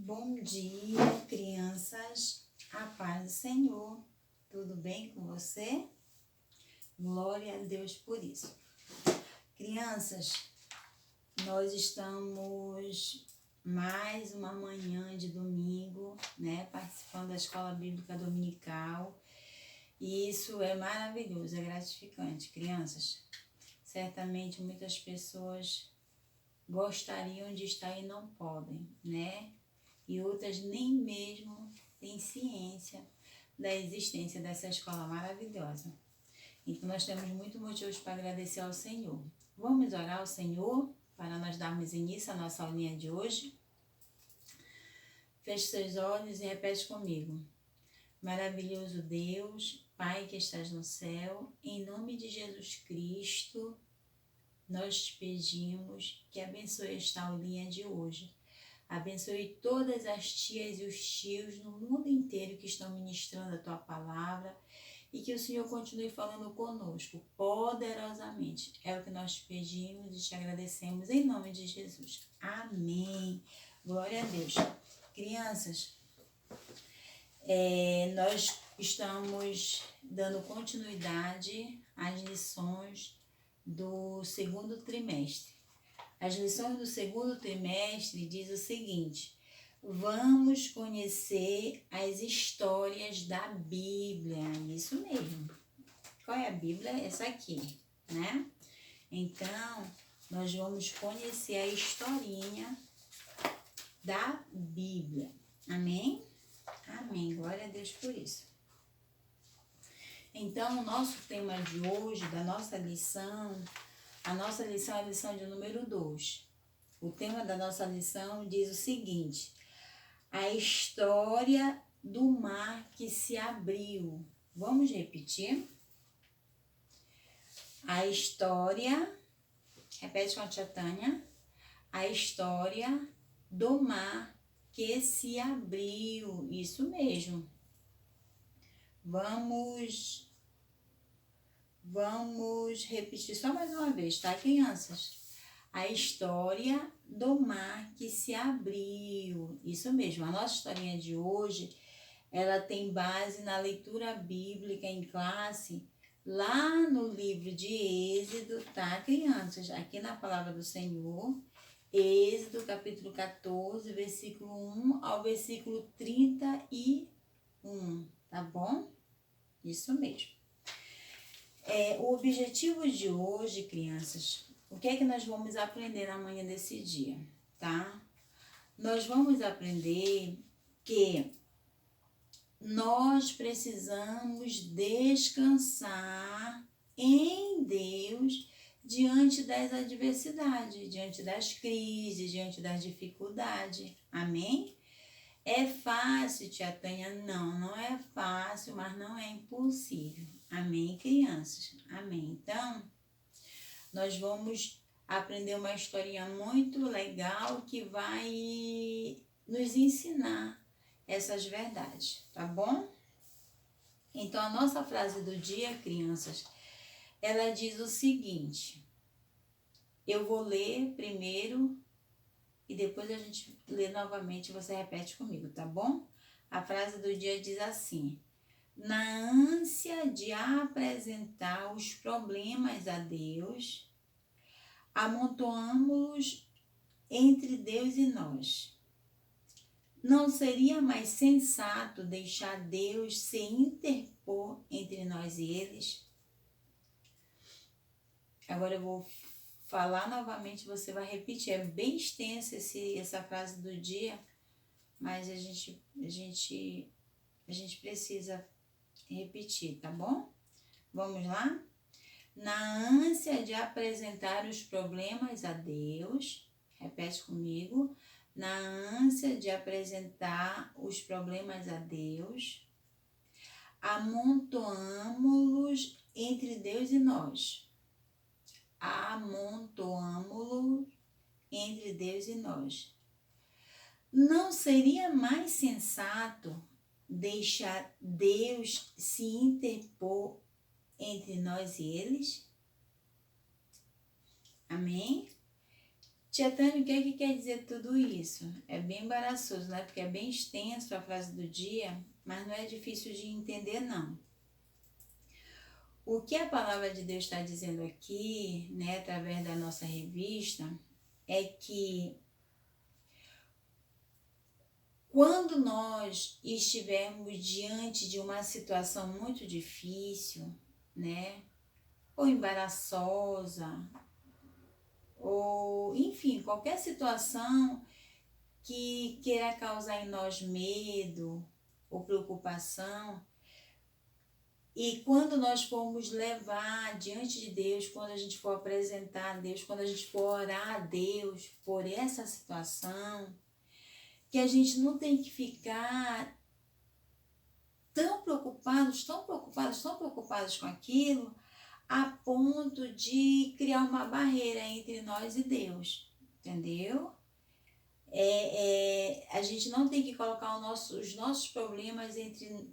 Bom dia, crianças. A paz do Senhor. Tudo bem com você? Glória a Deus por isso. Crianças, nós estamos mais uma manhã de domingo, participando da Escola Bíblica Dominical. E isso é maravilhoso, é gratificante. Crianças, certamente muitas pessoas gostariam de estar e não podem, E outras nem mesmo têm ciência da existência dessa escola maravilhosa. Então, nós temos muitos motivos para agradecer ao Senhor. Vamos orar ao Senhor para nós darmos início à nossa aulinha de hoje? Feche seus olhos e repete comigo. Maravilhoso Deus, Pai que estás no céu, em nome de Jesus Cristo, nós te pedimos que abençoe esta aulinha de hoje. Abençoe todas as tias e os tios no mundo inteiro que estão ministrando a Tua palavra e que o Senhor continue falando conosco poderosamente. É o que nós te pedimos e te agradecemos em nome de Jesus. Amém. Glória a Deus. Crianças, nós estamos dando continuidade às lições do segundo trimestre. As lições do segundo trimestre diz o seguinte: vamos conhecer as histórias da Bíblia. Isso mesmo. Qual é a Bíblia? Essa aqui, Então, nós vamos conhecer a historinha da Bíblia. Amém? Amém. Glória a Deus por isso. Então, o nosso tema de hoje, da nossa lição, a nossa lição é a lição de número 2. O tema da nossa lição diz o seguinte: a história do mar que se abriu. Vamos repetir? A história, repete com a tia Tânia, a história do mar que se abriu. Isso mesmo. Vamos repetir só mais uma vez, tá, crianças? A história do mar que se abriu. Isso mesmo, a nossa historinha de hoje, ela tem base na leitura bíblica em classe, lá no livro de Êxodo, tá, crianças? Aqui na palavra do Senhor, Êxodo, capítulo 14, versículo 1 ao versículo 31, tá bom? Isso mesmo. O objetivo de hoje, crianças, o que é que nós vamos aprender na manhã desse dia, tá? Nós vamos aprender que nós precisamos descansar em Deus diante das adversidades, diante das crises, diante das dificuldades. Amém? É fácil, tia Tânia? Não é fácil, mas não é impossível. Amém, crianças? Amém. Então, nós vamos aprender uma historinha muito legal que vai nos ensinar essas verdades, tá bom? Então, a nossa frase do dia, crianças, ela diz o seguinte. Eu vou ler primeiro e depois a gente lê novamente, você repete comigo, tá bom? A frase do dia diz assim: na ânsia de apresentar os problemas a Deus, amontoamos-los entre Deus e nós. Não seria mais sensato deixar Deus se interpor entre nós e eles? Agora eu vou falar novamente, você vai repetir. É bem extensa essa frase do dia, mas a gente precisa repetir, tá bom? Vamos lá? Na ânsia de apresentar os problemas a Deus, repete comigo. Na ânsia de apresentar os problemas a Deus, amontoamo-los entre Deus e nós. Amontoamo-los entre Deus e nós. Não seria mais sensato deixar Deus se interpor entre nós e eles? Amém? Tia Tânia, o que é que quer dizer tudo isso? É bem embaraçoso, né? Porque é bem extenso a frase do dia, mas não é difícil de entender, não. O que a palavra de Deus está dizendo aqui, né, através da nossa revista, é que quando nós estivermos diante de uma situação muito difícil, né, ou embaraçosa, ou enfim, qualquer situação que queira causar em nós medo ou preocupação, e quando nós formos levar diante de Deus, quando a gente for apresentar a Deus, quando a gente for orar a Deus por essa situação, que a gente não tem que ficar tão preocupados, tão preocupados, tão preocupados com aquilo, a ponto de criar uma barreira entre nós e Deus, entendeu? A gente não tem que colocar os nossos problemas entre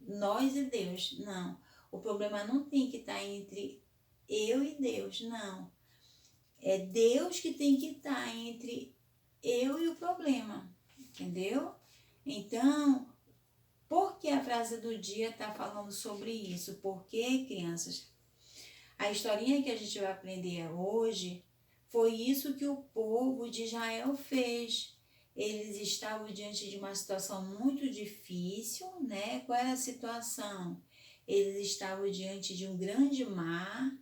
nós e Deus, não. O problema não tem que estar entre eu e Deus, não. É Deus que tem que estar entre eu e o problema, entendeu? Então, por que a frase do dia está falando sobre isso? Porque, crianças, a historinha que a gente vai aprender hoje foi isso que o povo de Israel fez. Eles estavam diante de uma situação muito difícil, né? Qual era a situação? Eles estavam diante de um grande mar,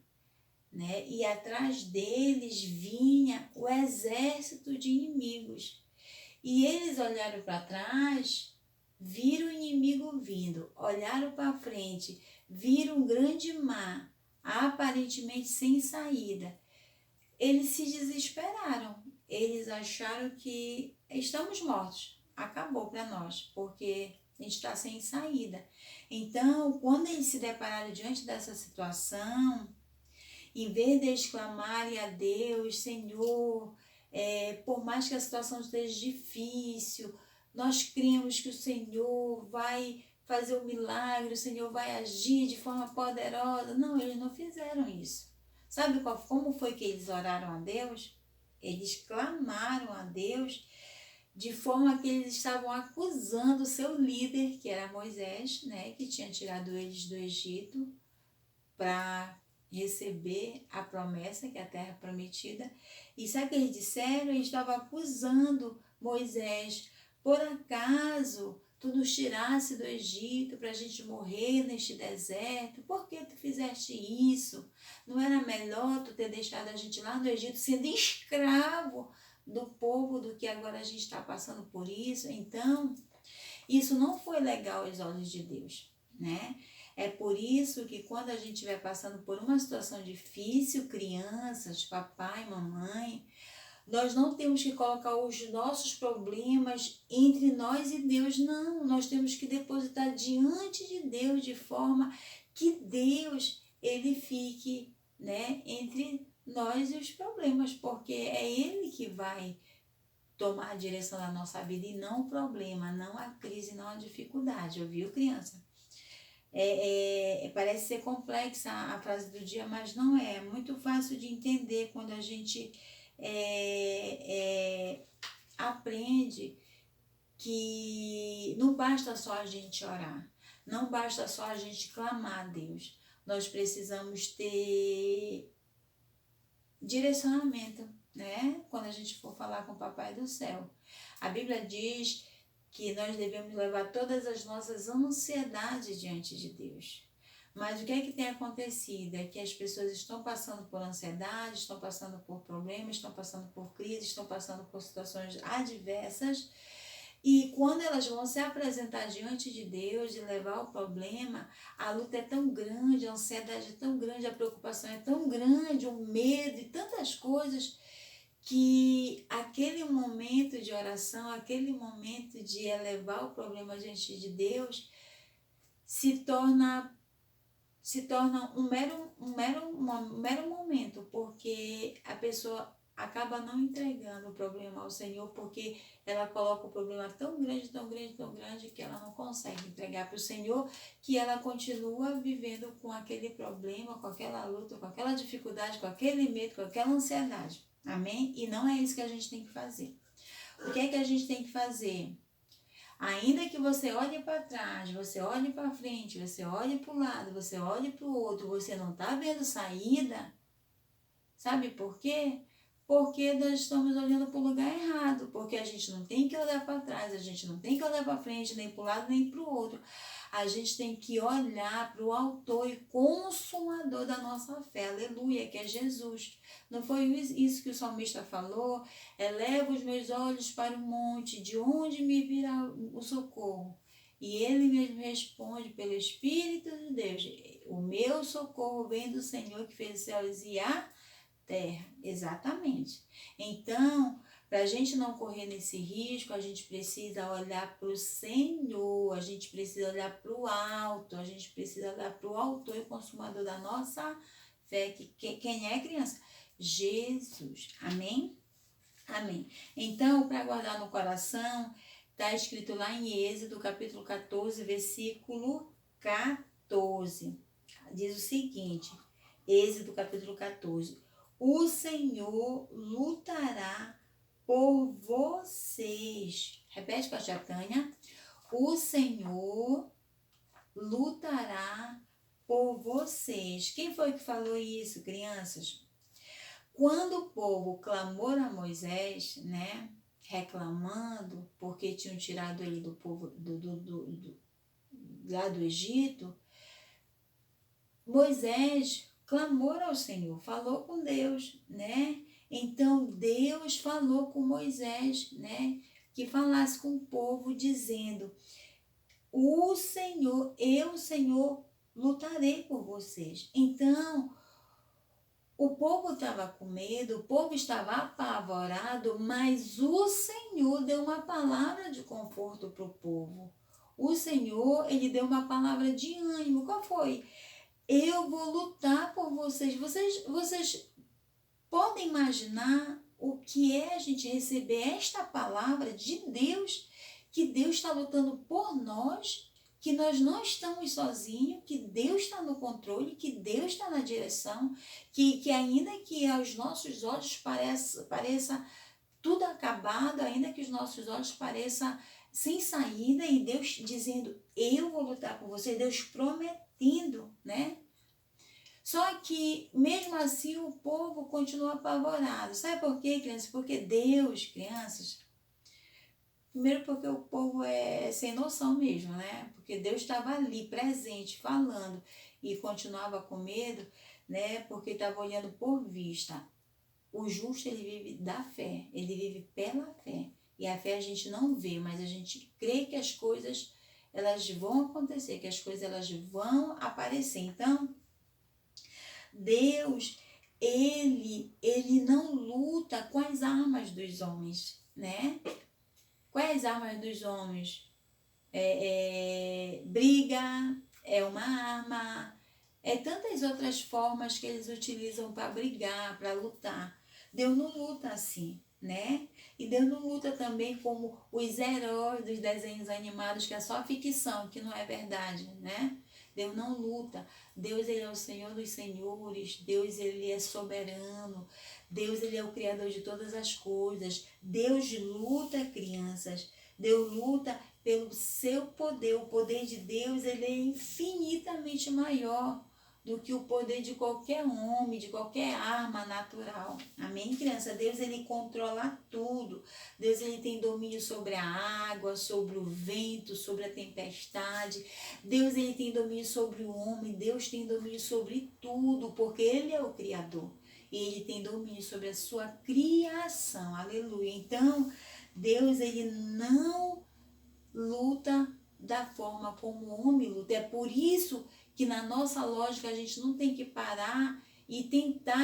né? E atrás deles vinha o exército de inimigos. E eles olharam para trás, viram o inimigo vindo, olharam para frente, viram um grande mar, aparentemente sem saída. Eles se desesperaram, eles acharam que estamos mortos, acabou para nós, porque a gente está sem saída. Então, quando eles se depararam diante dessa situação, em vez de exclamarem a Deus, Senhor, por mais que a situação esteja difícil, nós cremos que o Senhor vai fazer um milagre, o Senhor vai agir de forma poderosa. Não, eles não fizeram isso. Sabe como foi que eles oraram a Deus? Eles clamaram a Deus de forma que eles estavam acusando o seu líder, que era Moisés, né, que tinha tirado eles do Egito para receber a promessa, que é a terra prometida. E sabe o que eles disseram? Eles estavam acusando Moisés. Por acaso tu nos tirasse do Egito para a gente morrer neste deserto? Por que tu fizeste isso? Não era melhor tu ter deixado a gente lá no Egito sendo escravo do povo do que agora a gente está passando por isso? Então, isso não foi legal aos olhos de Deus, né? É por isso que quando a gente estiver passando por uma situação difícil, crianças, papai, mamãe, nós não temos que colocar os nossos problemas entre nós e Deus, não. Nós temos que depositar diante de Deus de forma que Deus, ele fique, né, entre nós e os problemas, porque é Ele que vai tomar a direção da nossa vida e não o problema, não a crise, não a dificuldade, ouviu, criança? Parece ser complexa a frase do dia, mas não é. É muito fácil de entender quando a gente aprende que não basta só a gente orar, não basta só a gente clamar a Deus. Nós precisamos ter direcionamento, né? Quando a gente for falar com o Papai do Céu. A Bíblia diz que nós devemos levar todas as nossas ansiedades diante de Deus. Mas o que é que tem acontecido? É que as pessoas estão passando por ansiedade, estão passando por problemas, estão passando por crises, estão passando por situações adversas. E quando elas vão se apresentar diante de Deus e levar o problema, a luta é tão grande, a ansiedade é tão grande, a preocupação é tão grande, o medo e tantas coisas, que aquele momento de oração, aquele momento de elevar o problema diante de Deus, se torna um mero momento, porque a pessoa acaba não entregando o problema ao Senhor, porque ela coloca o problema tão grande, tão grande, tão grande, que ela não consegue entregar para o Senhor, que ela continua vivendo com aquele problema, com aquela luta, com aquela dificuldade, com aquele medo, com aquela ansiedade. Amém? E não é isso que a gente tem que fazer. O que é que a gente tem que fazer? Ainda que você olhe para trás, você olhe para frente, você olhe para o lado, você olhe para o outro, você não está vendo saída, sabe por quê? Porque nós estamos olhando para o lugar errado, porque a gente não tem que olhar para trás, a gente não tem que olhar para frente, nem para o lado, nem para o outro. A gente tem que olhar para o autor e consumador da nossa fé, aleluia, que é Jesus. Não foi isso que o salmista falou? Eleva os meus olhos para o monte, de onde me virá o socorro? E ele mesmo responde pelo Espírito de Deus, o meu socorro vem do Senhor que fez os céus e a terra. Exatamente. Então, para a gente não correr nesse risco, a gente precisa olhar para o Senhor, a gente precisa olhar para o alto, a gente precisa olhar para o autor e consumador da nossa fé. Quem é, criança? Jesus. Amém? Amém. Então, para guardar no coração, está escrito lá em Êxodo, capítulo 14, versículo 14. Diz o seguinte, Êxodo, capítulo 14. O Senhor lutará por vocês. Repete com a tia Tânia. O Senhor lutará por vocês. Quem foi que falou isso, crianças? Quando o povo clamou a Moisés, né, reclamando, porque tinham tirado ele do povo lá do Egito, Moisés clamou ao Senhor, falou com Deus, né? Então Deus falou com Moisés, né, que falasse com o povo dizendo: o Senhor, eu, Senhor, lutarei por vocês. Então, o povo estava com medo, o povo estava apavorado, mas o Senhor deu uma palavra de conforto para o povo. O Senhor, ele deu uma palavra de ânimo. Qual foi? Eu vou lutar por vocês. Vocês podem imaginar o que é a gente receber esta palavra de Deus, que Deus está lutando por nós, que nós não estamos sozinhos, que Deus está no controle, que Deus está na direção, que ainda que aos nossos olhos pareça tudo acabado, ainda que os nossos olhos pareçam sem saída, e Deus dizendo, eu vou lutar por você, Deus prometendo, né? Só que, mesmo assim, o povo continua apavorado. Sabe por quê, crianças? Porque Deus, crianças, primeiro porque o povo é sem noção mesmo, né? Porque Deus estava ali, presente, falando, e continuava com medo, né? Porque estava olhando por vista. O justo, ele vive da fé, ele vive pela fé. E a fé a gente não vê, mas a gente crê que as coisas, elas vão acontecer, que as coisas, elas vão aparecer. Então, Deus, ele não luta com as armas dos homens, né? Quais armas dos homens? Briga, é uma arma, tantas outras formas que eles utilizam para brigar, para lutar. Deus não luta assim, né? E Deus não luta também como os heróis dos desenhos animados, que é só ficção, que não é verdade, né? Deus não luta. Deus, ele é o Senhor dos senhores. Deus, ele é soberano. Deus, ele é o Criador de todas as coisas. Deus luta, crianças. Deus luta pelo seu poder. O poder de Deus, ele é infinitamente maior do que o poder de qualquer homem, de qualquer arma natural. Amém, criança? Deus, ele controla tudo. Deus, ele tem domínio sobre a água, sobre o vento, sobre a tempestade. Deus, ele tem domínio sobre o homem. Deus tem domínio sobre tudo, porque ele é o Criador. E ele tem domínio sobre a sua criação. Aleluia. Então, Deus, ele não luta da forma como o homem luta. É por isso que na nossa lógica a gente não tem que parar e tentar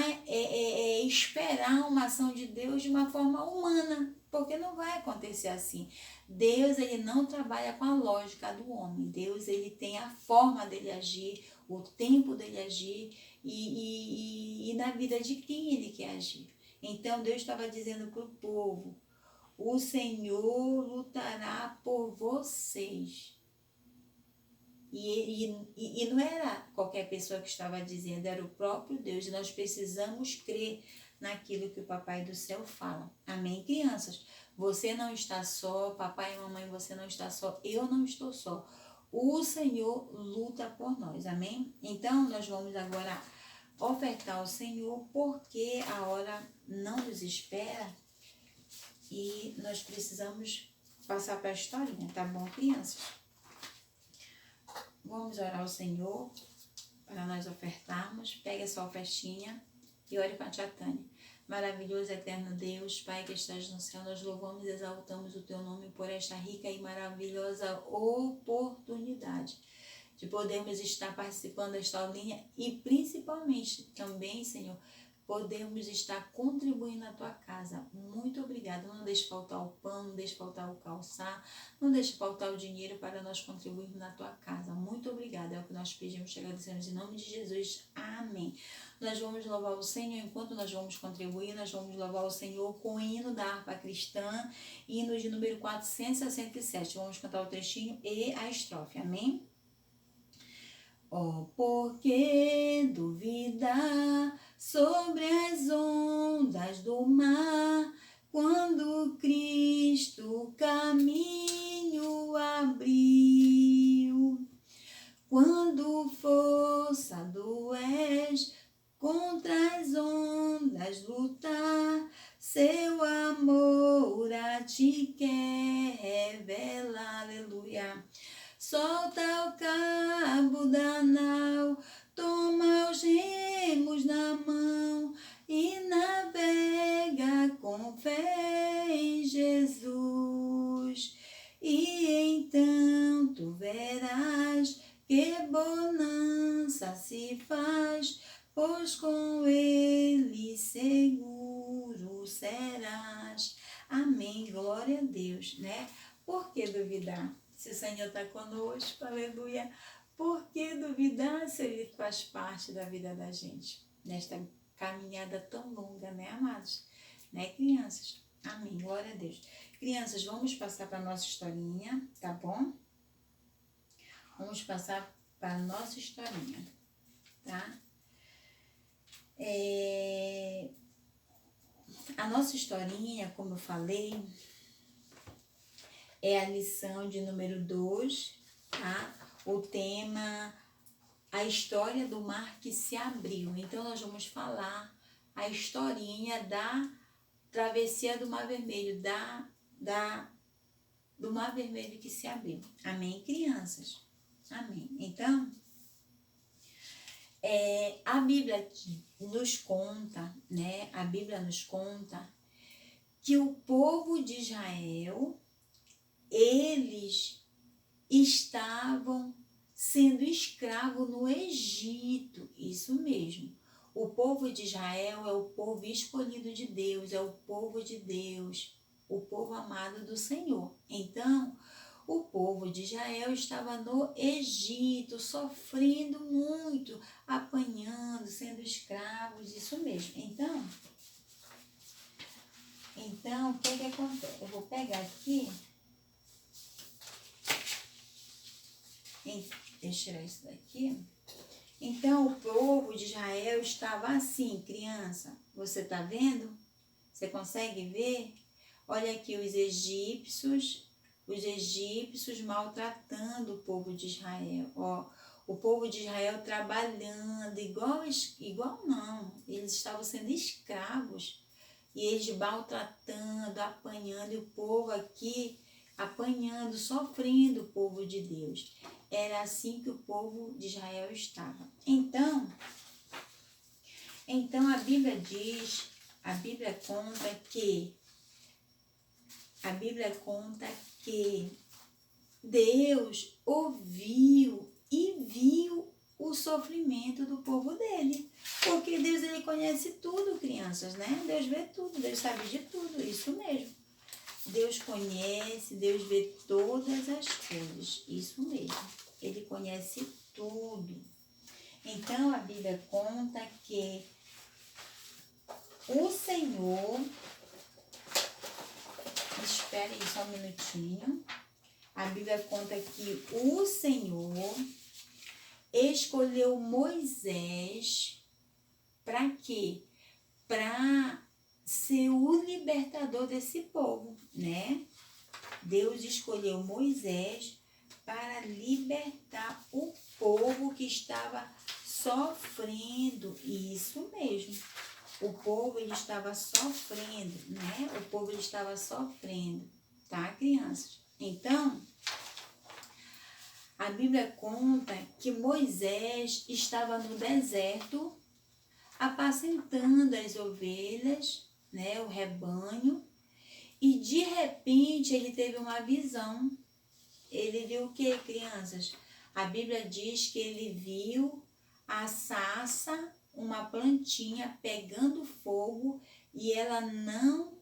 esperar uma ação de Deus de uma forma humana, porque não vai acontecer assim. Deus, ele não trabalha com a lógica do homem. Deus, ele tem a forma dele agir, o tempo dele agir e na vida de quem ele quer agir. Então Deus estava dizendo para o povo: o Senhor lutará por vocês. E não era qualquer pessoa que estava dizendo, era o próprio Deus. E nós precisamos crer naquilo que o Papai do Céu fala. Amém, crianças? Você não está só, papai e mamãe, você não está só, eu não estou só. O Senhor luta por nós, amém? Então, nós vamos agora ofertar ao Senhor, porque a hora não nos espera e nós precisamos passar para a historinha, tá bom, crianças? Vamos orar ao Senhor para nós ofertarmos. Pega essa ofertinha e ore com a tia Tânia. Maravilhoso, eterno Deus, Pai que estás no céu, nós louvamos e exaltamos o teu nome por esta rica e maravilhosa oportunidade de podermos estar participando desta aulinha e principalmente também, Senhor, podemos estar contribuindo na tua casa. Muito obrigada. Não deixe faltar o pão, não deixe faltar o calçar, não deixe faltar o dinheiro para nós contribuirmos na tua casa. Muito obrigada. É o que nós pedimos, te agradecemos em nome de Jesus. Amém. Nós vamos louvar o Senhor enquanto nós vamos contribuir. Nós vamos louvar o Senhor com o hino da harpa cristã, hino de número 467. Vamos cantar o trechinho e a estrofe. Amém? Oh, por que duvidar sobre as ondas do mar, quando Cristo o caminho abriu? Quando força does contra as ondas lutar, seu amor a ti quer revelar, aleluia. Solta o cabo da nau, toma os remos na mão e navega com fé em Jesus. E então tu verás que bonança se faz, pois com ele seguro serás. Amém, glória a Deus, né? Por que duvidar? Se o Senhor está conosco, aleluia. Por que duvidar se Ele faz parte da vida da gente? Nesta caminhada tão longa, né, amados? Né, crianças? Amém, glória a Deus. Crianças, vamos passar para a nossa historinha, tá bom? Vamos passar para a nossa historinha, tá? A nossa historinha, como eu falei, é a lição de número 2, tá? O tema, a história do mar que se abriu. Então, nós vamos falar a historinha da travessia do Mar Vermelho, do Mar Vermelho que se abriu. Amém, crianças? Amém. Então, a Bíblia nos conta, né? A Bíblia nos conta que o povo de Israel, eles estavam sendo escravos no Egito, isso mesmo. O povo de Israel é o povo escolhido de Deus, é o povo de Deus, o povo amado do Senhor. Então, o povo de Israel estava no Egito, sofrendo muito, apanhando, sendo escravos, isso mesmo. Então, o que acontece? Eu vou pegar aqui. Deixa eu tirar isso daqui. Então, o povo de Israel estava assim, criança. Você tá vendo? Você consegue ver? Olha aqui os egípcios maltratando o povo de Israel. Ó, o povo de Israel trabalhando, igual não. Eles estavam sendo escravos. E eles maltratando, apanhando, e o povo aqui apanhando, sofrendo, o povo de Deus. Era assim que o povo de Israel estava. Então a Bíblia diz, a Bíblia conta que Deus ouviu e viu o sofrimento do povo dele. Porque Deus, ele conhece tudo, crianças, né? Deus vê tudo, Deus sabe de tudo, isso mesmo. Deus conhece, Deus vê todas as coisas, isso mesmo. Ele conhece tudo. Então, a Bíblia conta que o Senhor... Espera aí só um minutinho. A Bíblia conta que o Senhor escolheu Moisés para quê? para ser o libertador desse povo, né? Deus escolheu Moisés para libertar o povo que estava sofrendo. Isso mesmo. O povo, ele estava sofrendo, né? O povo, ele estava sofrendo, tá, crianças? Então, a Bíblia conta que Moisés estava no deserto, apacentando as ovelhas, né? O rebanho, e de repente ele teve uma visão. Ele viu o que, crianças? A Bíblia diz que ele viu a sarça, uma plantinha pegando fogo e ela não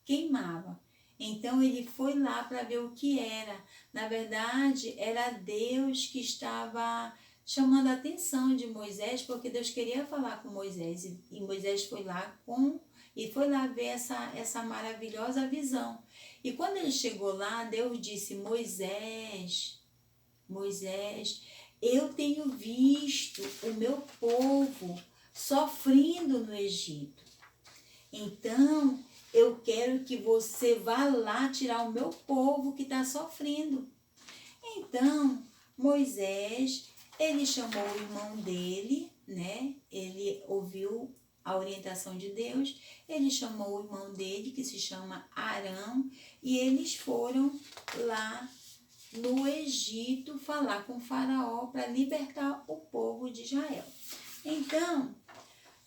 queimava. Então ele foi lá para ver o que era. Na verdade, era Deus que estava chamando a atenção de Moisés, porque Deus queria falar com Moisés. E Moisés foi lá ver essa maravilhosa visão. E quando ele chegou lá, Deus disse: Moisés, Moisés, eu tenho visto o meu povo sofrendo no Egito. Então, eu quero que você vá lá tirar o meu povo que está sofrendo. Então, Moisés, ele chamou o irmão dele, né? Ele ouviu a orientação de Deus, ele chamou o irmão dele, que se chama Arão, e eles foram lá no Egito falar com Faraó para libertar o povo de Israel. Então,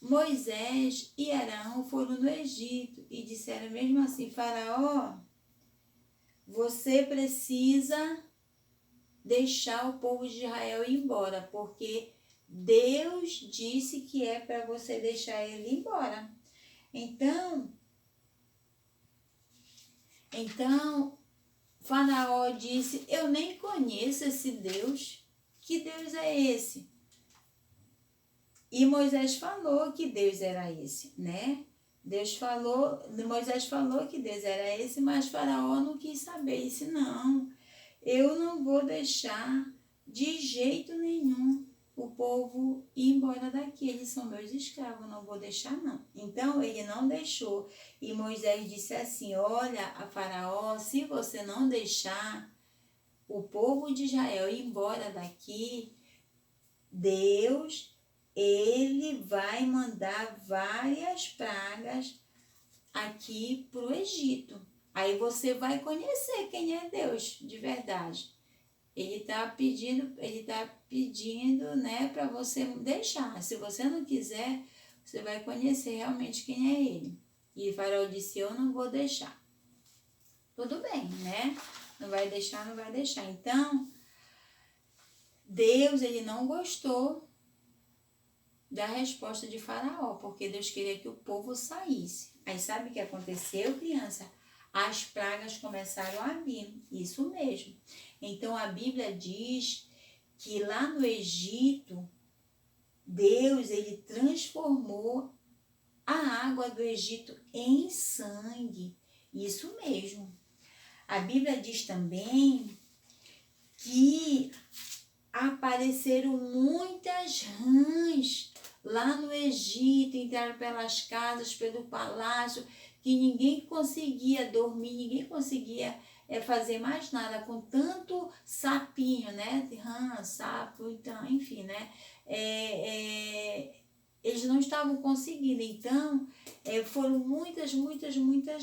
Moisés e Arão foram no Egito e disseram mesmo assim: Faraó, você precisa deixar o povo de Israel ir embora, porque Deus disse que é para você deixar ele ir embora. Então, Faraó disse: eu nem conheço esse Deus. Que Deus é esse? E Moisés falou que Deus era esse, né? Moisés falou que Deus era esse, mas Faraó não quis saber. Disse: não, eu não vou deixar de jeito nenhum o povo ir embora daqui. Eles são meus escravos, não vou deixar não. Então ele não deixou. E Moisés disse assim: olha, a Faraó, se você não deixar o povo de Israel ir embora daqui, Deus, ele vai mandar várias pragas aqui para o Egito. Aí você vai conhecer quem é Deus de verdade. Ele está pedindo, né, para você deixar. Se você não quiser, você vai conhecer realmente quem é ele. E Faraó disse: eu não vou deixar. Tudo bem, né? Não vai deixar, não vai deixar. Então, Deus, ele não gostou da resposta de Faraó, porque Deus queria que o povo saísse. Aí sabe o que aconteceu, criança? As pragas começaram a vir, isso mesmo. Então a Bíblia diz que lá no Egito, Deus, ele transformou a água do Egito em sangue, isso mesmo. A Bíblia diz também que apareceram muitas rãs lá no Egito, entraram pelas casas, pelo palácio, que ninguém conseguia dormir, ninguém conseguia fazer mais nada, com tanto sapinho, né? Rã, sapo, então, enfim, né? Eles não estavam conseguindo, então foram muitas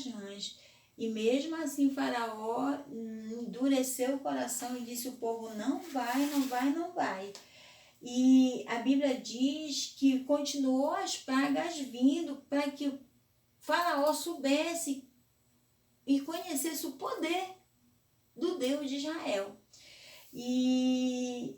rãs. E mesmo assim Faraó endureceu o coração e disse: o povo não vai, não vai, não vai. E a Bíblia diz que continuou as pragas vindo para que Faraó soubesse e conhecesse o poder do Deus de Israel. E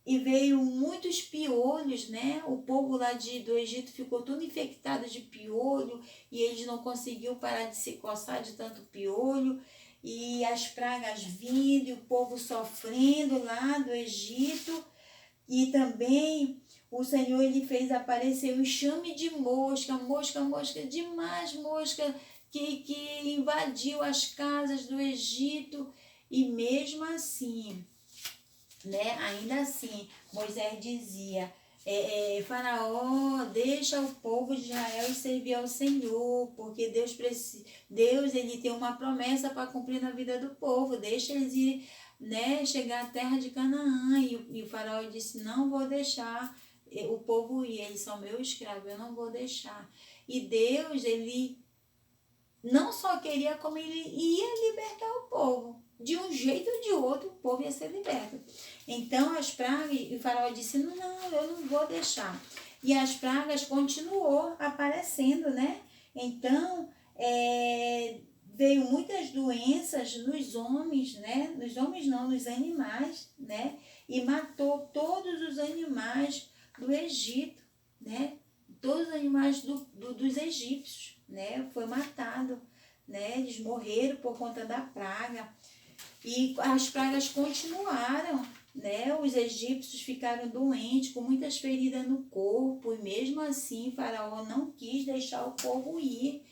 veio muitos piolhos, né? O povo lá do Egito ficou todo infectado de piolho e eles não conseguiam parar de se coçar de tanto piolho. E as pragas vindo, e o povo sofrendo lá do Egito. E também o Senhor, ele fez aparecer um enxame de mosca, demais mosca, que invadiu as casas do Egito. E mesmo assim, né, ainda assim, Moisés dizia: Faraó, deixa o povo de Israel servir ao Senhor, porque Deus ele tem uma promessa para cumprir na vida do povo, deixa eles irem, né, chegar à terra de Canaã. E o faraó disse, não vou deixar o povo ir, eles são meus escravos, eu não vou deixar. E Deus, ele não só queria, como ele ia libertar o povo. De um jeito ou de outro, o povo ia ser liberto. Então, as pragas, e o faraó disse, não, eu não vou deixar. E as pragas continuou aparecendo, né? Então, veio muitas doenças nos homens, né? Nos homens não, nos animais, né? E matou todos os animais do Egito, né? Todos os animais dos egípcios, né? Foi matado, né? Eles morreram por conta da praga. E as pragas continuaram, né? Os egípcios ficaram doentes, com muitas feridas no corpo, e mesmo assim Faraó não quis deixar o povo ir.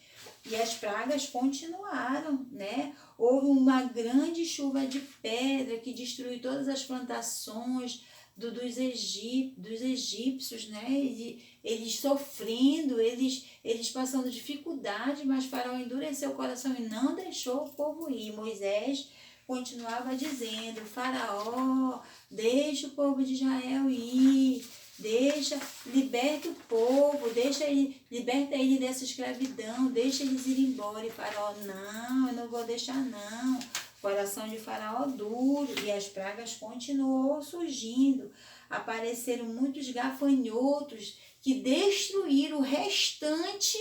E as pragas continuaram, né? Houve uma grande chuva de pedra que destruiu todas as plantações dos egípcios, né? Eles sofrendo, eles passando dificuldade, mas Faraó endureceu o coração e não deixou o povo ir. Moisés continuava dizendo, Faraó, deixa o povo de Israel ir, liberta o povo, liberta ele dessa escravidão, deixa eles ir embora. E Faraó, não, eu não vou deixar não. Coração de Faraó duro, e as pragas continuou surgindo. Apareceram muitos gafanhotos que destruíram o restante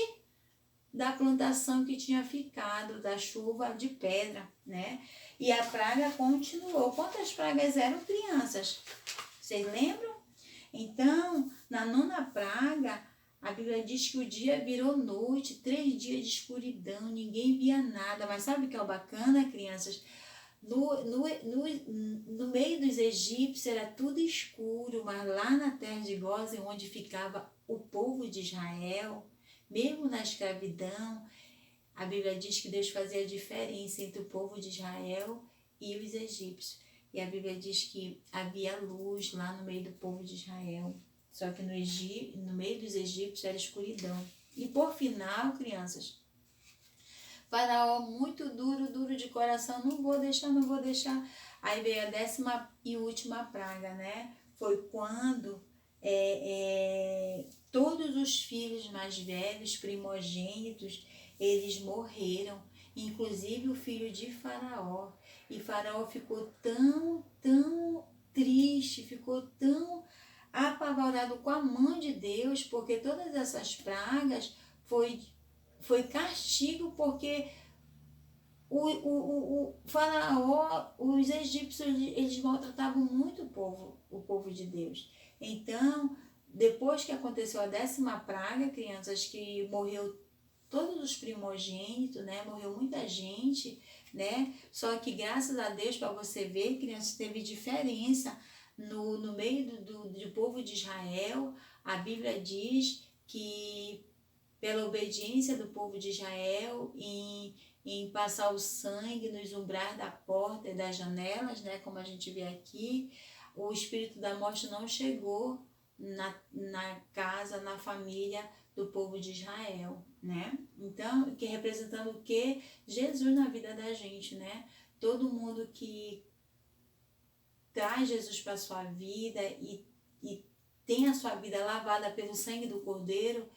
da plantação que tinha ficado, da chuva de pedra, né? E a praga continuou. Quantas pragas eram, crianças? Vocês lembram? Então, na 9ª praga, a Bíblia diz que o dia virou noite, 3 dias de escuridão, ninguém via nada. Mas sabe o que é o bacana, crianças? No meio dos egípcios era tudo escuro, mas lá na terra de Gósen, onde ficava o povo de Israel, mesmo na escravidão, a Bíblia diz que Deus fazia a diferença entre o povo de Israel e os egípcios. E a Bíblia diz que havia luz lá no meio do povo de Israel. Só que no meio dos egípcios era escuridão. E por final, crianças, Faraó muito duro de coração, não vou deixar. Aí veio a 10ª e última praga, né? Foi quando todos os filhos mais velhos, primogênitos, eles morreram, inclusive o filho de Faraó. E Faraó ficou tão triste, ficou tão apavorado com a mão de Deus, porque todas essas pragas foi castigo, porque o Faraó, os egípcios, eles maltratavam muito o povo de Deus. Então, depois que aconteceu a 10ª praga, crianças, que morreu todos os primogênitos, né? Morreu muita gente, né? Só que graças a Deus, para você ver, crianças, teve diferença no meio do povo de Israel. A Bíblia diz que pela obediência do povo de Israel em passar o sangue nos umbrais da porta e das janelas, né? Como a gente vê aqui, o espírito da morte não chegou na casa, na família do povo de Israel, né? Então, que representando o quê? Jesus na vida da gente, né? Todo mundo que traz Jesus para a sua vida e tem a sua vida lavada pelo sangue do Cordeiro,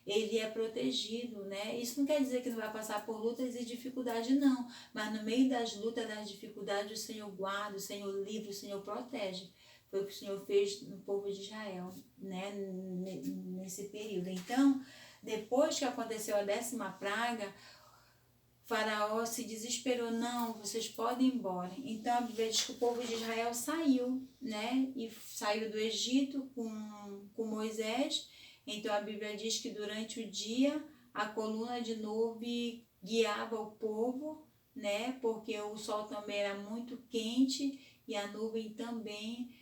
ele é protegido, né? Isso não quer dizer que não vai passar por lutas e dificuldades, não. Mas no meio das lutas, das dificuldades, o Senhor guarda, o Senhor livra, o Senhor protege. Foi o que o Senhor fez no povo de Israel, né? Nesse período. Então, depois que aconteceu a 10ª praga, Faraó se desesperou, não, vocês podem ir embora. Então a Bíblia diz que o povo de Israel saiu, né? E saiu do Egito com Moisés. Então a Bíblia diz que durante o dia a coluna de nuvem guiava o povo, né? Porque o sol também era muito quente e a nuvem também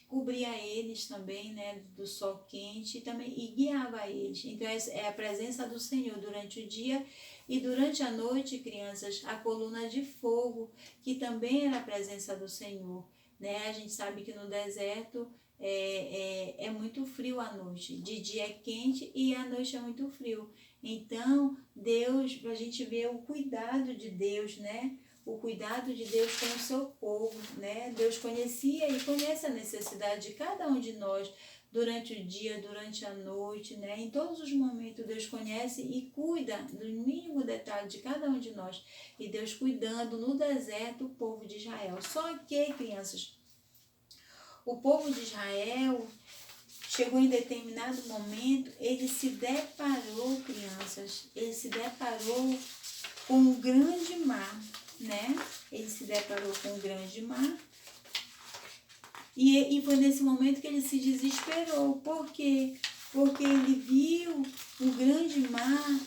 cobria eles também, né, do sol quente e guiava eles. Então é a presença do Senhor durante o dia, e durante a noite, crianças, a coluna de fogo, que também era a presença do Senhor. né? A gente sabe que no deserto é muito frio à noite. De dia é quente e à noite é muito frio. Então, Deus, para a gente ver o cuidado de Deus, né? O cuidado de Deus com o seu povo, né? Deus conhecia e conhece a necessidade de cada um de nós durante o dia, durante a noite, né? Em todos os momentos Deus conhece e cuida do mínimo detalhe de cada um de nós. E Deus cuidando no deserto o povo de Israel. Só que, crianças, o povo de Israel chegou em determinado momento, ele se deparou, crianças, ele se deparou com um grande mar, né? Ele se deparou com um grande mar. E foi nesse momento que ele se desesperou. Por quê? Porque ele viu o grande mar.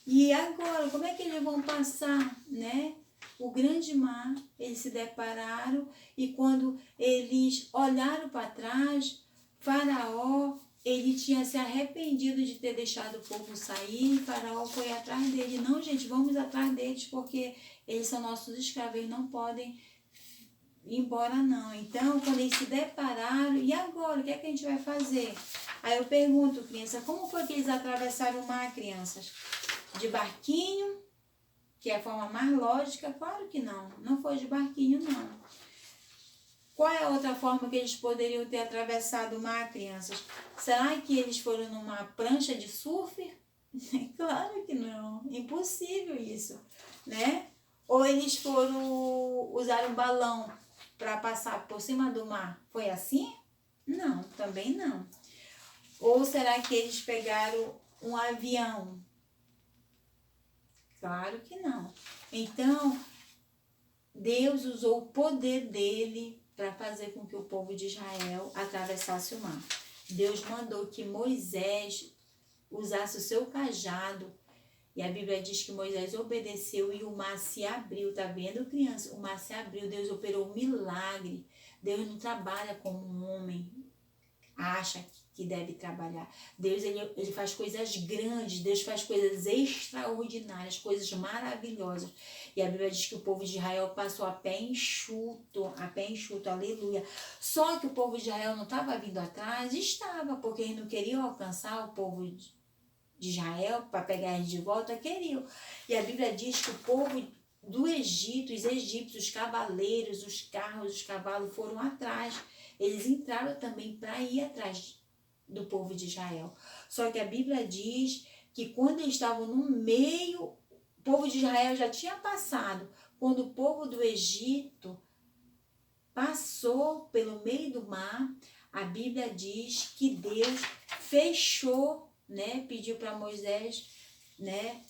E agora, como é que eles vão passar, né? O grande mar, eles se depararam e quando eles olharam para trás, Faraó, ele tinha se arrependido de ter deixado o povo sair, e Faraó foi atrás dele. Não, gente, vamos atrás deles porque eles são nossos escravos, eles não podem ir embora não. Então, quando eles se depararam, e agora, o que é que a gente vai fazer? Aí eu pergunto, criança, como foi que eles atravessaram o mar, crianças? De barquinho, que é a forma mais lógica? Claro que não, não foi de barquinho não. Qual é a outra forma que eles poderiam ter atravessado o mar, crianças? Será que eles foram numa prancha de surf? Claro que não, impossível isso, né? Ou eles foram usar um balão para passar por cima do mar? Foi assim? Não, também não. Ou será que eles pegaram um avião? Claro que não. Então, Deus usou o poder dele para fazer com que o povo de Israel atravessasse o mar. Deus mandou que Moisés usasse o seu cajado. E a Bíblia diz que Moisés obedeceu e o mar se abriu. Tá vendo, criança? O mar se abriu. Deus operou um milagre. Deus não trabalha como um homem acha que deve trabalhar. Deus, ele faz coisas grandes. Deus faz coisas extraordinárias, coisas maravilhosas. E a Bíblia diz que o povo de Israel passou a pé enxuto, aleluia. Só que o povo de Israel não estava vindo atrás? Estava, porque eles não queriam alcançar o povo de Israel para pegar eles de volta, queriam. E a Bíblia diz que o povo do Egito, os egípcios, os cavaleiros, os carros, os cavalos foram atrás. Eles entraram também para ir atrás do povo de Israel. Só que a Bíblia diz que quando eles estavam no meio, o povo de Israel já tinha passado. Quando o povo do Egito passou pelo meio do mar, a Bíblia diz que Deus fechou, né? Pediu para Moisés, né?